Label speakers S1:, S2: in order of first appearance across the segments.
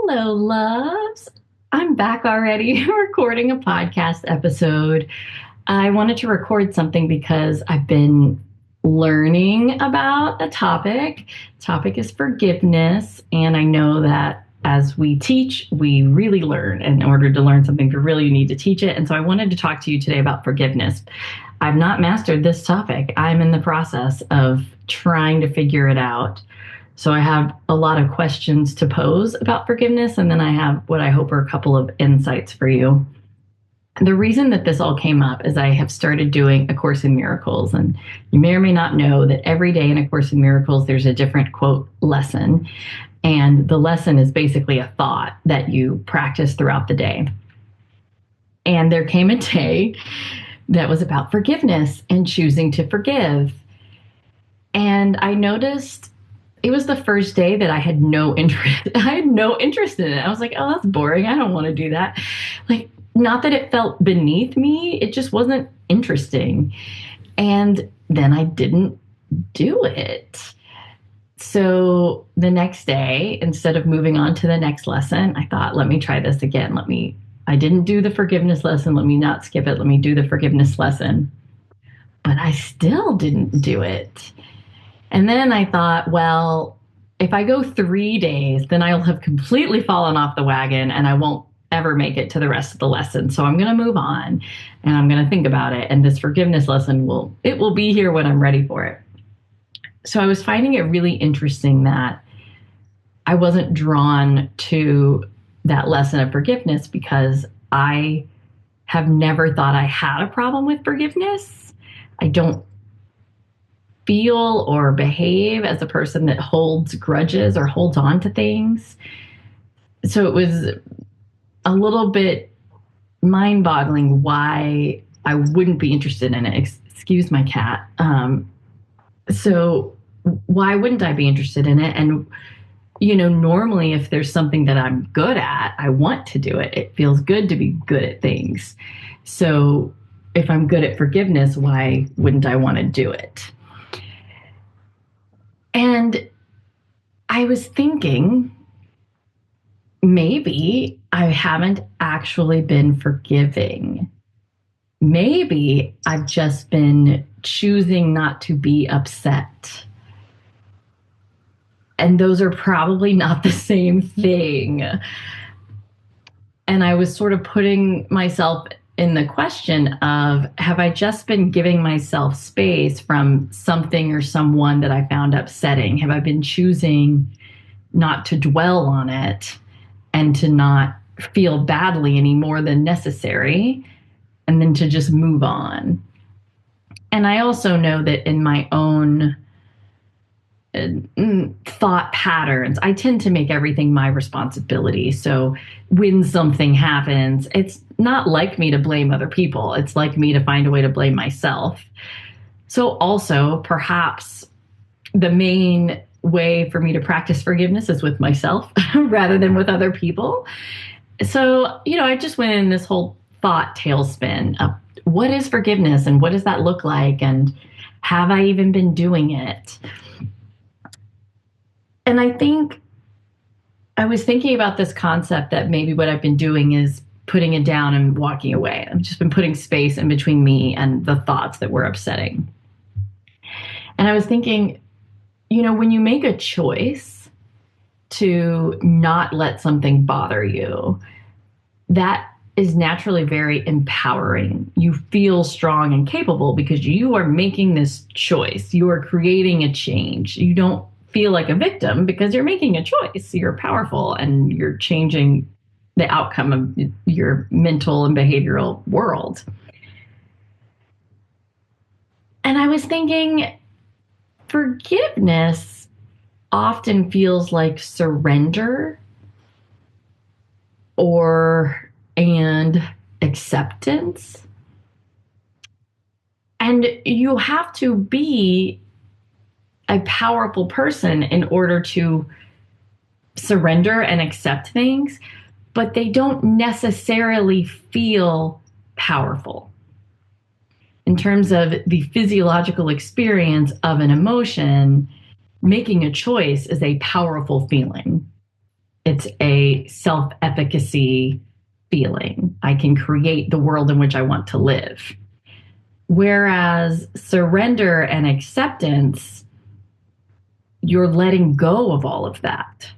S1: Hello, loves. I'm back already recording a podcast episode. I wanted to record something because I've been learning about a topic. The topic is forgiveness, and I know that as we teach, we really learn. In order to learn something for real, you need to teach it. And so I wanted to talk to you today about forgiveness. I've not mastered this topic. I'm in the process of trying to figure it out. So I have a lot of questions to pose about forgiveness, and then I have what I hope are a couple of insights for you. The reason that this all came up is I have started doing A Course in Miracles, and you may or may not know that every day in A Course in Miracles, there's a different quote lesson, and the lesson is basically a thought that you practice throughout the day. And there came a day that was about forgiveness and choosing to forgive. And I noticed it was the first day that I had no interest. I had no interest in it. I was like, oh, that's boring. I don't want to do that. Like, not that it felt beneath me, it just wasn't interesting. And then I didn't do it. So the next day, instead of moving on to the next lesson, I thought, let me try this again. I didn't do the forgiveness lesson. Let me not skip it. Let me do the forgiveness lesson. But I still didn't do it. And then I thought, well, if I go 3 days, then I'll have completely fallen off the wagon and I won't ever make it to the rest of the lesson. So I'm going to move on and I'm going to think about it. And this forgiveness lesson will be here when I'm ready for it. So I was finding it really interesting that I wasn't drawn to that lesson of forgiveness because I have never thought I had a problem with forgiveness. I don't feel or behave as a person that holds grudges or holds on to things. So it was a little bit mind-boggling why I wouldn't be interested in it. Excuse my cat. So why wouldn't I be interested in it? And, normally if there's something that I'm good at, I want to do it. It feels good to be good at things. So if I'm good at forgiveness, why wouldn't I want to do it? And I was thinking, maybe I haven't actually been forgiving. Maybe I've just been choosing not to be upset. And those are probably not the same thing. And I was sort of putting myself in the question of, have I just been giving myself space from something or someone that I found upsetting? Have I been choosing not to dwell on it and to not feel badly any more than necessary, and then to just move on? And I also know that in my own thought patterns, I tend to make everything my responsibility. So when something happens, it's not like me to blame other people. It's like me to find a way to blame myself. So also, perhaps the main way for me to practice forgiveness is with myself rather than with other people. So, I just went in this whole thought tailspin of what is forgiveness and what does that look like? And have I even been doing it? And I think I was thinking about this concept that maybe what I've been doing is putting it down and walking away. I've just been putting space in between me and the thoughts that were upsetting. And I was thinking, when you make a choice to not let something bother you, that is naturally very empowering. You feel strong and capable because you are making this choice. You are creating a change. You don't feel like a victim because you're making a choice. You're powerful and you're changing the outcome of your mental and behavioral world. And I was thinking, forgiveness often feels like surrender and acceptance. And you have to be a powerful person in order to surrender and accept things, but they don't necessarily feel powerful. In terms of the physiological experience of an emotion, making a choice is a powerful feeling. It's a self-efficacy feeling. I can create the world in which I want to live. Whereas surrender and acceptance, you're letting go of all of that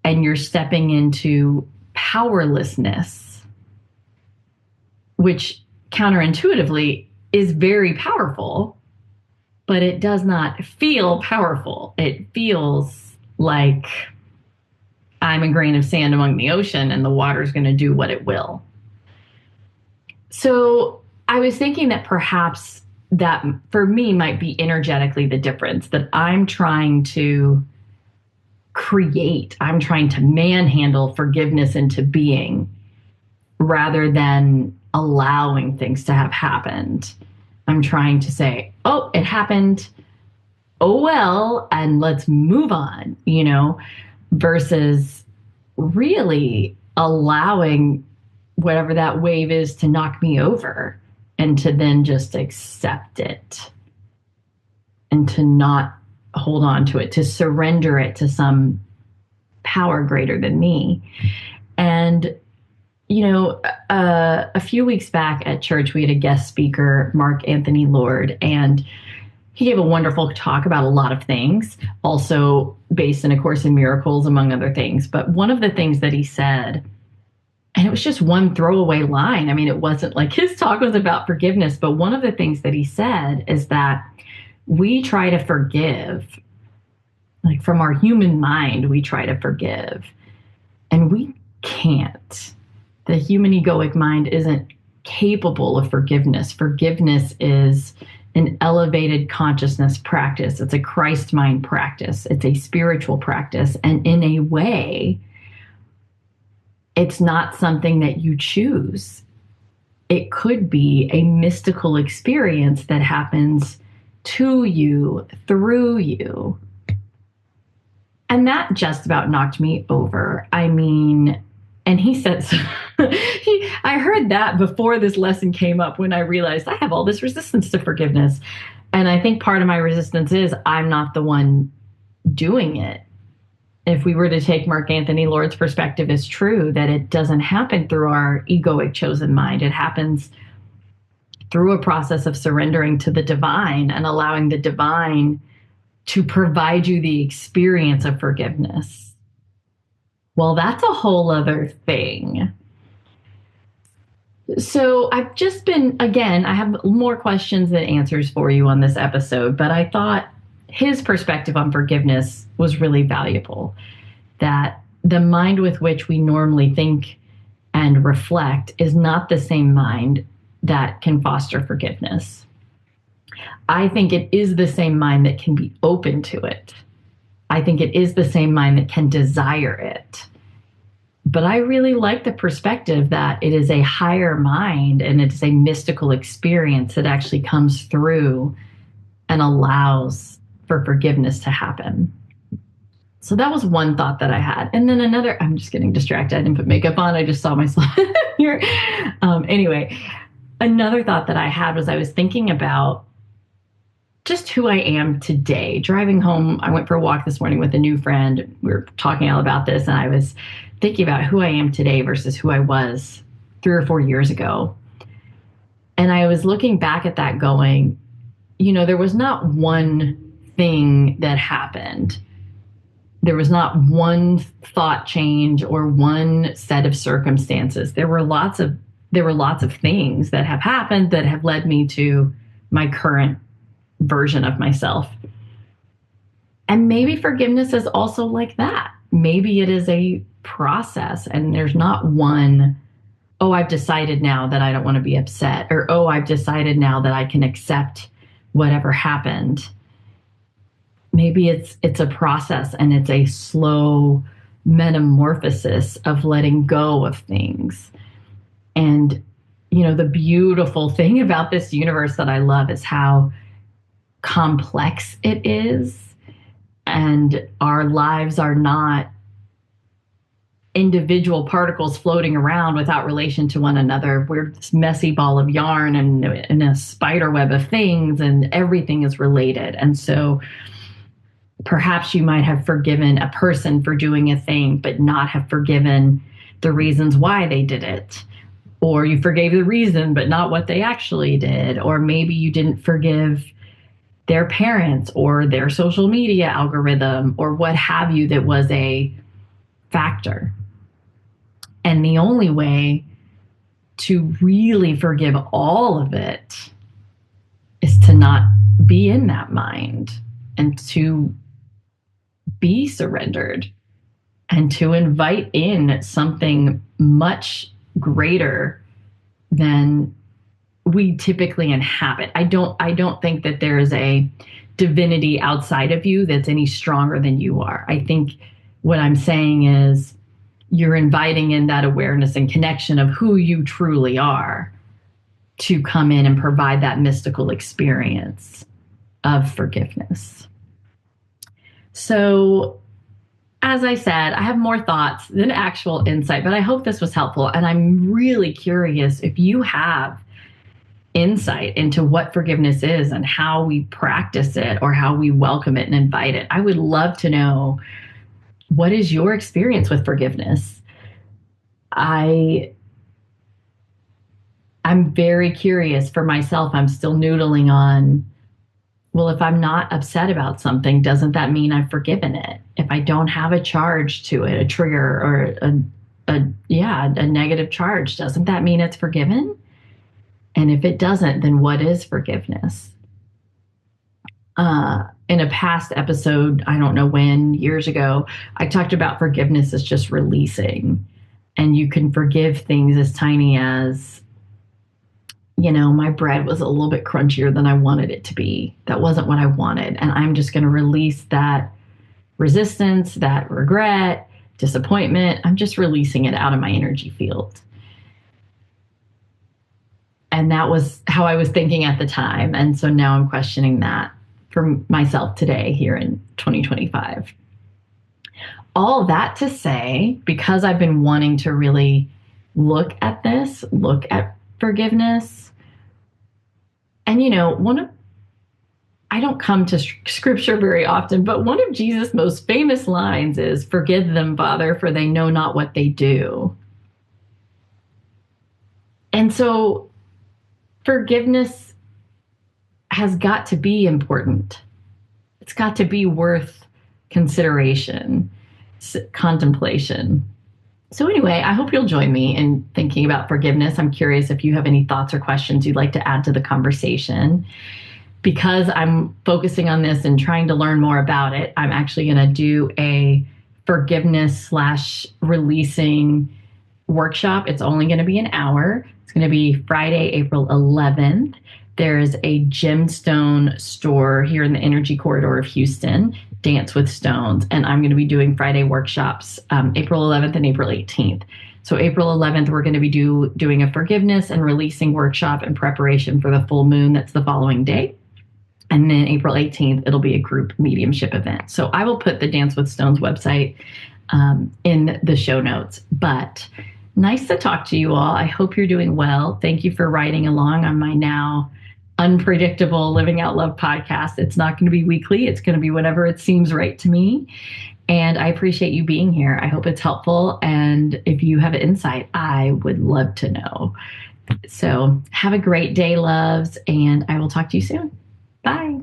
S1: and you're stepping into powerlessness, which counterintuitively is very powerful, but it does not feel powerful. It feels like I'm a grain of sand among the ocean and the water's going to do what it will. So I was thinking that perhaps that for me might be energetically the difference, that I'm trying to create, I'm trying to manhandle forgiveness into being rather than allowing things to have happened. I'm trying to say, oh, it happened. Oh, well, and let's move on, versus really allowing whatever that wave is to knock me over and to then just accept it and to not hold on to it, to surrender it to some power greater than me. And a few weeks back at church, we had a guest speaker, Mark Anthony Lord, and he gave a wonderful talk about a lot of things, also based in A Course in Miracles, among other things. But one of the things that he said, and it was just one throwaway line. I mean, it wasn't like his talk was about forgiveness, but one of the things that he said is that we try to forgive, like from our human mind, we try to forgive, and we can't. The human egoic mind isn't capable of forgiveness. Forgiveness is an elevated consciousness practice. It's a Christ mind practice. It's a spiritual practice. And in a way, it's not something that you choose. It could be a mystical experience that happens to you, through you. And that just about knocked me over. I mean, and he said, I heard that before this lesson came up when I realized I have all this resistance to forgiveness. And I think part of my resistance is I'm not the one doing it. If we were to take Mark Anthony Lord's perspective as true, that it doesn't happen through our egoic chosen mind. It happens through a process of surrendering to the divine and allowing the divine to provide you the experience of forgiveness. Well, that's a whole other thing. So I've just been, again, I have more questions than answers for you on this episode, but I thought his perspective on forgiveness was really valuable. That the mind with which we normally think and reflect is not the same mind that can foster forgiveness. I think it is the same mind that can be open to it. I think it is the same mind that can desire it. But I really like the perspective that it is a higher mind and it's a mystical experience that actually comes through and allows for forgiveness to happen. So that was one thought that I had. And then another, I'm just getting distracted. I didn't put makeup on. I just saw myself here. Anyway, another thought that I had was I was thinking about just who I am today. Driving home, I went for a walk this morning with a new friend. We were talking all about this, and I was thinking about who I am today versus who I was 3 or 4 years ago. And I was looking back at that going, there was not one thing that happened. There was not one thought change or one set of circumstances. There were lots of things that have happened that have led me to my current version of myself. And maybe forgiveness is also like that. Maybe it is a process and there's not one, oh, I've decided now that I don't want to be upset, or, oh, I've decided now that I can accept whatever happened. Maybe it's a process and it's a slow metamorphosis of letting go of things. And, the beautiful thing about this universe that I love is how complex it is. And our lives are not individual particles floating around without relation to one another. We're this messy ball of yarn and in a spider web of things, and everything is related. And so Perhaps you might have forgiven a person for doing a thing, but not have forgiven the reasons why they did it. Or you forgave the reason, but not what they actually did. Or maybe you didn't forgive their parents or their social media algorithm or what have you that was a factor. And the only way to really forgive all of it is to not be in that mind and to be surrendered and to invite in something much greater than we typically inhabit. I don't think that there is a divinity outside of you that's any stronger than you are. I think what I'm saying is you're inviting in that awareness and connection of who you truly are to come in and provide that mystical experience of forgiveness. So, as I said, I have more thoughts than actual insight, but I hope this was helpful. And I'm really curious if you have insight into what forgiveness is and how we practice it or how we welcome it and invite it. I would love to know, what is your experience with forgiveness? I'm very curious for myself. I'm still noodling on, well, if I'm not upset about something, doesn't that mean I've forgiven it? If I don't have a charge to it, a trigger or a negative charge, doesn't that mean it's forgiven? And if it doesn't, then what is forgiveness? In a past episode, I don't know when, years ago, I talked about forgiveness as just releasing. And you can forgive things as tiny as, my bread was a little bit crunchier than I wanted it to be. That wasn't what I wanted. And I'm just going to release that resistance, that regret, disappointment. I'm just releasing it out of my energy field. And that was how I was thinking at the time. And so now I'm questioning that for myself today here in 2025. All that to say, because I've been wanting to really look at forgiveness. And, I don't come to scripture very often, but one of Jesus' most famous lines is, "Forgive them, Father, for they know not what they do." And so forgiveness has got to be important. It's got to be worth consideration, contemplation. So anyway, I hope you'll join me in thinking about forgiveness. I'm curious if you have any thoughts or questions you'd like to add to the conversation. Because I'm focusing on this and trying to learn more about it, I'm actually going to do a forgiveness/releasing workshop. It's only going to be an hour. It's going to be Friday, April 11th. There's a gemstone store here in the Energy Corridor of Houston, Dance with Stones, and I'm going to be doing Friday workshops April 11th and April 18th. So April 11th, we're going to be doing a forgiveness and releasing workshop in preparation for the full moon. That's the following day. And then April 18th, it'll be a group mediumship event. So I will put the Dance with Stones website in the show notes. But nice to talk to you all. I hope you're doing well. Thank you for riding along on my now unpredictable Living Out Love podcast. It's not going to be weekly. It's going to be whenever it seems right to me. And I appreciate you being here. I hope it's helpful. And if you have insight, I would love to know. So have a great day, loves, and I will talk to you soon. Bye.